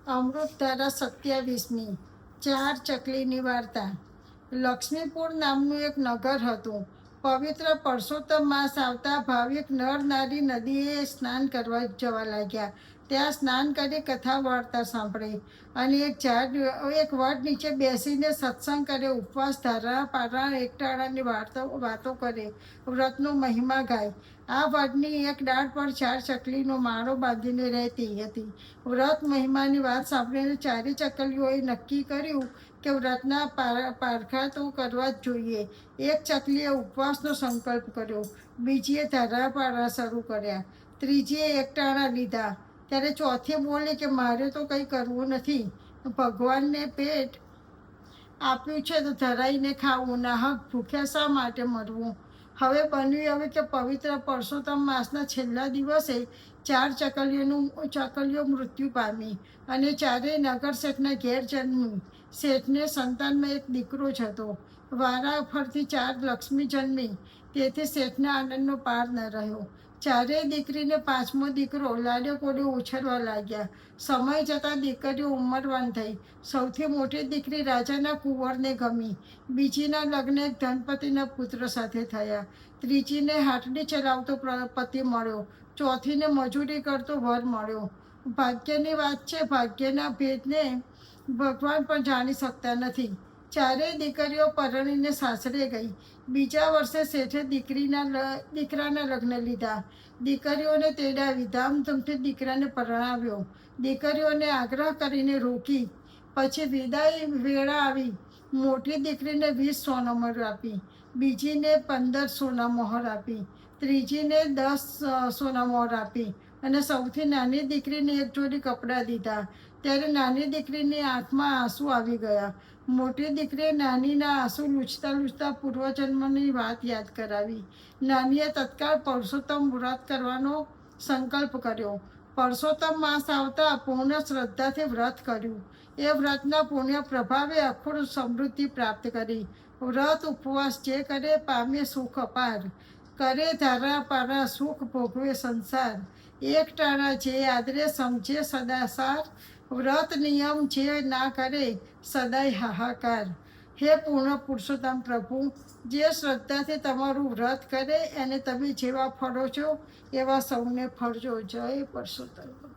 અમૃતધારા 27મી 4 ચકલીની વાર્તા। લક્ષ્મીપુર નામનું એક નગર હતું। પવિત્ર પરસોત્તમ માસ આવતા ભાવિક નર નારી નદીએ સ્નાન કરવા જવા લાગ્યા। ત્યાં સ્નાન કરી કથા વાર્તા સાંભળી અને એક વડ નીચે બેસીને સત્સંગ કરે, ઉપવાસ, ધારા, પારણ, એકટાણાની વાતો કરે, વ્રતનો મહિમા ગાય। આ વડની એક ડાળ પર 4 ચકલીનો માળો બાંધીને રહેતી હતી। વ્રત મહિમાની વાત સાંભળીને 4 ચકલીઓએ નક્કી કર્યું કે વ્રતના પારખા તો કરવા જ જોઈએ। એક ચકલીએ ઉપવાસનો સંકલ્પ કર્યો, બીજીએ ધારા પાડવા શરૂ કર્યા, ત્રીજીએ એકટાણા લીધા। ત્યારે ચોથી બોલી કે મારે તો કંઈ કરવું નથી, ભગવાનને પેટ આપ્યું છે તો ધરાઈને ખાવું, નાહક ભૂખ્યા શા માટે મરવું। હવે બન્યું એવું કે પવિત્ર પરસોત્તમ માસના છેલ્લા દિવસે 4 ચકલીઓ મૃત્યુ પામી અને 4 નગર શેઠના ઘેર જન્મી। શેઠને સંતાનમાં એક દીકરો જ હતો। વારા ફરતી 4 લક્ષ્મી જન્મી, તેથી શેઠના આનંદનો પાર ન રહ્યો। 4 દીકરીને 5મો દીકરો લાડ્યો કોડ્યો ઉછરવા લાગ્યા। સમય જતાં દીકરીઓ ઉંમરવાન થઈ। સૌથી મોટી દીકરી રાજાના કુંવરને ગમી, બીજીના લગ્ન એક ધનપતિના પુત્ર સાથે થયા, ત્રીજીને હાટડી ચલાવતો પતિ મળ્યો, ચોથીને મજૂરી કરતો વર મળ્યો। ભાગ્યની વાત છે, ભાગ્યના ભેદને ભગવાન પણ જાણી શકતા નથી। 4 દીકરીઓ પરણીને સાસરે ગઈ। બીજા વર્ષે શેઠે દીકરાના લગ્ન લીધા। દીકરીઓને તેડાવી, ધામધૂમથી દીકરાને પરણાવ્યો। દીકરીઓને આગ્રહ કરીને રોકી। પછી વિદાય વેળા આવી। મોટી દીકરીને 20 સોનામોહર આપી, બીજીને 15 સોનામોહર આપી, ત્રીજીને 10 સોનામોહર આપી અને સૌથી નાની દીકરીને 1 જોડી કપડાં દીધા। ત્યારે નાની દીકરીની આંખમાં આંસુ આવી ગયા। મોટી દીકરીએ નાનીના આંસુ લૂછતા લૂછતા પૂર્વજન્મની વાત યાદ કરાવી। નાનીએ તત્કાળ પરસોત્તમ વ્રત કરવાનો સંકલ્પ કર્યો। પરસોત્તમ માસ આવતા પૂર્ણ શ્રદ્ધાથી વ્રત કર્યું। એ વ્રતના પુણ્ય પ્રભાવે અખૂટ સમૃદ્ધિ પ્રાપ્ત કરી। વ્રત ઉપવાસ જે કરે પામે સુખ અપાર, કરે ધારા પારા સુખ ભોગવે સંસાર। એકટાણા જે આદરે સમજે સદા સાર, વ્રત નિયમ જે ના કરે સદાય હાહાકાર। હે પૂર્ણ પુરુષોત્તમ પ્રભુ, જે શ્રદ્ધાથી તમારું વ્રત કરે એને તમે જેવા ફળો છો એવા સૌને ફળજો। જય પરસોત્તમ।